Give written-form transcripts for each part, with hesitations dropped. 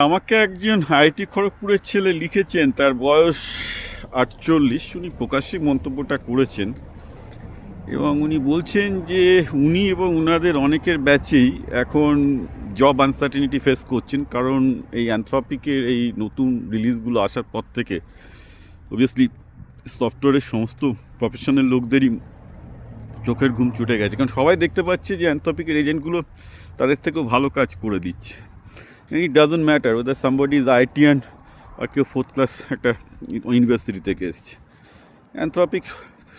আমাকে একজন আইটি খড়গপুরের ছেলে লিখেছেন, তার বয়স 48, উনি প্রকাশ্যে মন্তব্যটা করেছেন এবং উনি বলছেন যে উনি এবং ওনাদের অনেকের ব্যাচেই এখন জব আনসার্টেনিটি ফেস করছেন, কারণ এই অ্যানথ্রপিকের এই নতুন রিলিজগুলো আসার পর থেকে অবভিয়াসলি সফটওয়্যারের সমস্ত প্রফেশনাল লোকদেরই চোখের ঘুম ছুটে গেছে, কারণ সবাই দেখতে পাচ্ছে যে অ্যানথ্রপিকের এজেন্টগুলো তাদের থেকেও ভালো কাজ করে দিচ্ছে। It doesn't matter whether somebody is IITian আর কেউ 4th ক্লাস একটা ইউনিভার্সিটি থেকে এসছে, অ্যানথ্রপিক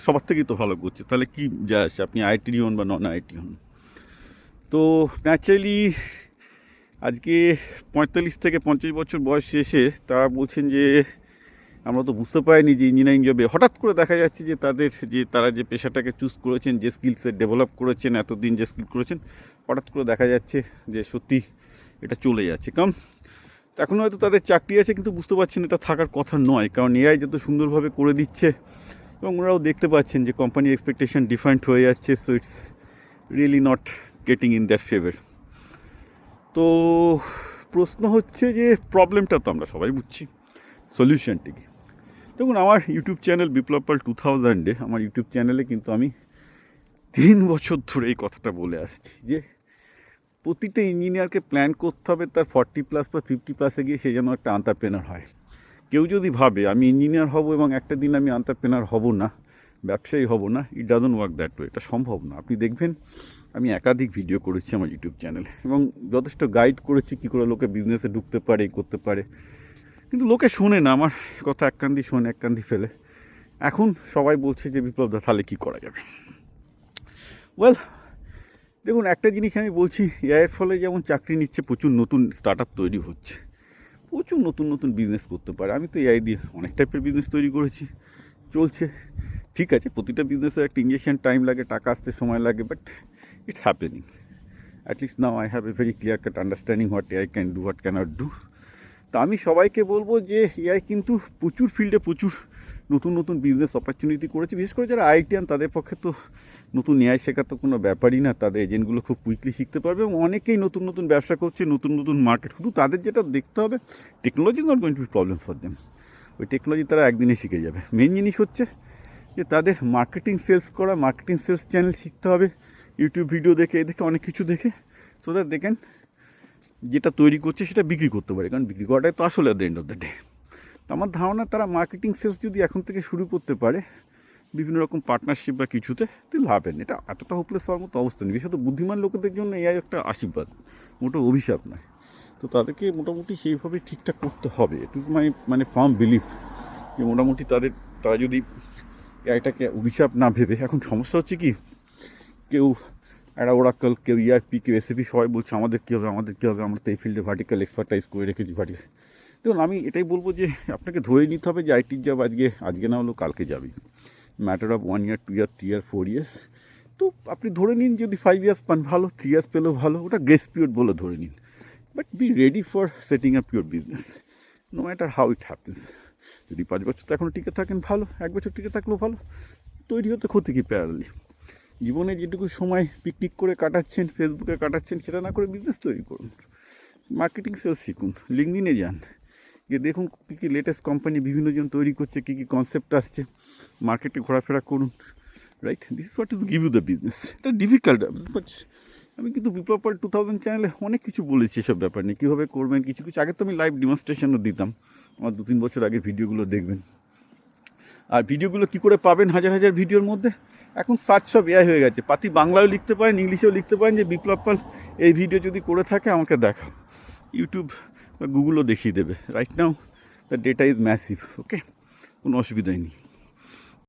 সবার থেকেই তো ভালো করছে, তাহলে কি যায় আসে আপনি আইটি হন বা নন আইটি হন। তো ন্যাচারালি আজকে 45 থেকে 50 বছর বয়স শেষে তারা বলছেন যে আমরা তো বুঝতে পারিনি যে ইঞ্জিনিয়ারিং জবে হঠাৎ করে দেখা যাচ্ছে যে তারা যে পেশাটাকে চুজ করেছেন, যে স্কিলসে ডেভেলপ করেছেন, এতদিন যে স্কিল করেছেন, হঠাৎ করে দেখা যাচ্ছে যে সত্যি এটা চলে যাচ্ছে। কারণ এখন হয়তো তাদের চাকরি আছে, কিন্তু বুঝতে পারছেন এটা থাকার কথা নয়, কারণ এআই যত সুন্দরভাবে করে দিচ্ছে এবং ওনারাও দেখতে পাচ্ছেন যে কোম্পানির এক্সপেকটেশন ডিফারেন্ট হয়ে যাচ্ছে, so it's really not getting in that favour. তো প্রশ্ন হচ্ছে যে প্রবলেমটা তো আমরা সবাই বুঝছি, সলিউশনটি কি? দেখুন, আমার ইউটিউব চ্যানেল বিপ্লব পাল 2000-এ আমার ইউটিউব চ্যানেলে কিন্তু আমি 3 বছর ধরে এই কথাটা বলে আসছি যে প্রতিটা ইঞ্জিনিয়ারকে প্ল্যান করতে হবে তার 40+ বা 50+ গিয়ে সে যেন একটা এন্টারপ্রেনার হয়। কেউ যদি ভাবে আমি ইঞ্জিনিয়ার হব এবং একটা দিন আমি এন্টারপ্রেনার হব না, ব্যবসায়ী হব না, it doesn't work that way, এটা সম্ভব না। আপনি দেখবেন আমি একাধিক ভিডিও করেছি আমার ইউটিউব চ্যানেলে এবং যথেষ্ট গাইড করেছি কী করে লোকে বিজনেসে ঢুকতে পারে, করতে পারে, কিন্তু লোকে শোনে না আমার কথা, এক কান্দি শোনে এক কান্দি ফেলে। এখন সবাই বলছে যে বিপ্লবদা তাহলে কী করা যাবে? ওয়েল, দেখুন, একটা জিনিস আমি বলছি, এর ফলে যেমন চাকরি নিচ্ছে, প্রচুর নতুন স্টার্ট আপ তৈরি হচ্ছে, প্রচুর নতুন নতুন বিজনেস করতে পারে। আমি তো এআই দিয়ে অনেক টাইপের বিজনেস তৈরি করেছি, চলছে। ঠিক আছে, প্রতিটা বিজনেসের একটা ইঞ্জেকশন টাইম লাগে, টাকা আসতে সময় লাগে, but it's happening. At least now I have a very clear cut understanding what AI can do, what can't do. তো আমি সবাইকে বলবো যে এআই কিন্তু প্রচুর ফিল্ডে প্রচুর নতুন নতুন বিজনেস অপরচুনিটি করেছে, বিশেষ করে যারা আইটিয়ান তাদের পক্ষে তো নতুন এআই শেখা তো কোনো ব্যাপারই না, তাদের এজেন্টগুলো খুব কুইকলি শিখতে পারবে এবং অনেকেই নতুন নতুন ব্যবসা করছে, নতুন নতুন মার্কেট। শুধু তাদের যেটা দেখতে হবে, technology is not going to B problem for them, ওই টেকনোলজি তারা একদিনে শিখে যাবে। মেন জিনিস হচ্ছে যে তাদের মার্কেটিং সেলস করা, মার্কেটিং সেলস চ্যানেল শিখতে হবে, ইউটিউব ভিডিও দেখে অনেক কিছু দেখে, সো দ্যাট দেখেন যেটা তৈরি করছে সেটা বিক্রি করতে পারে, কারণ বিক্রি করাটাই তো আসলে at the end of the day. তো আমার ধারণা তারা মার্কেটিং সেলস যদি এখন থেকে শুরু করতে পারে বিভিন্ন রকম পার্টনারশিপ বা কিছুতে, তাহলে লাভেন। এটা এতটা হোপলেস হওয়ার মতো অবস্থা নেই, বিশেষত বুদ্ধিমান লোকেদের জন্য এআই একটা আশীর্বাদ, মোটো অভিশাপ নয়। তো তাদেরকে মোটামুটি সেইভাবে ঠিকঠাক করতে হবে। ইট ইজ মানে ফার্ম বিলিভ যে মোটামুটি তারা যদি এআইটাকে অভিশাপ না ভেবে, এখন সমস্যা হচ্ছে কি, কেউ একটা ওরাকল, কেউ ইআরপি, কেউ এসএপি, সবাই বলছে আমাদের কী হবে, আমরা তো এই ফিল্ডে ভার্টিক্যাল এক্সপার্টাইজ করে রেখেছি। দেখুন, আমি এটাই বলবো যে আপনাকে ধরে নিতে হবে যে আইটির জব আজকে না হলেও কালকে যাবে, matter of 1 year 2 year 3 year 4 years। তো আপনি ধরে নিন যদি 5 years পান ভালো, 3 years পেলেও ভালো, ওটা গ্রেস পিরিয়ড বলে ধরে নিন, but be ready for setting up your business no matter how it happens. যদি 5 বছর তো এখনও টিকে থাকেন ভালো, 1 বছর টিকে থাকলেও ভালো, তৈরি হতে ক্ষতি কি প্যারালি। জীবনে যেটুকু সময় পিকনিক করে কাটাচ্ছেন, ফেসবুকে কাটাচ্ছেন, সেটা না করে বিজনেস তৈরি করুন, মার্কেটিং সেলস শিখুন, লিঙ্কডিনে যান, গিয়ে দেখুন কী কী লেটেস্ট কোম্পানি বিভিন্ন জন তৈরি করছে, কী কী কনসেপ্ট আসছে, মার্কেটে ঘোরাফেরা করুন, right? This is what is give you the business. এটা ডিফিকাল্ট, আমি কিন্তু বিপ্লব পাল 2000 চ্যানেলে অনেক কিছু বলেছি এসব ব্যাপার নিয়ে, কীভাবে করবেন কিছু কিছু। আগে তো আমি লাইভ ডেমনস্ট্রেশনও দিতাম, আমার 2-3 বছর আগে ভিডিওগুলো দেখবেন। আর ভিডিওগুলো কী করে পাবেন হাজার হাজার ভিডিওর মধ্যে? এখন সার্চ সব এআই হয়ে গেছে, পাতি বাংলায়ও লিখতে পারেন, ইংলিশেও লিখতে পারেন যে বিপ্লব পাল এই ভিডিও যদি করে থাকে আমাকে দেখাও, ইউটিউব বা গুগলও দেখিয়ে দেবে। Right now the data is massive, okay, কোনো অসুবিধাই নেই।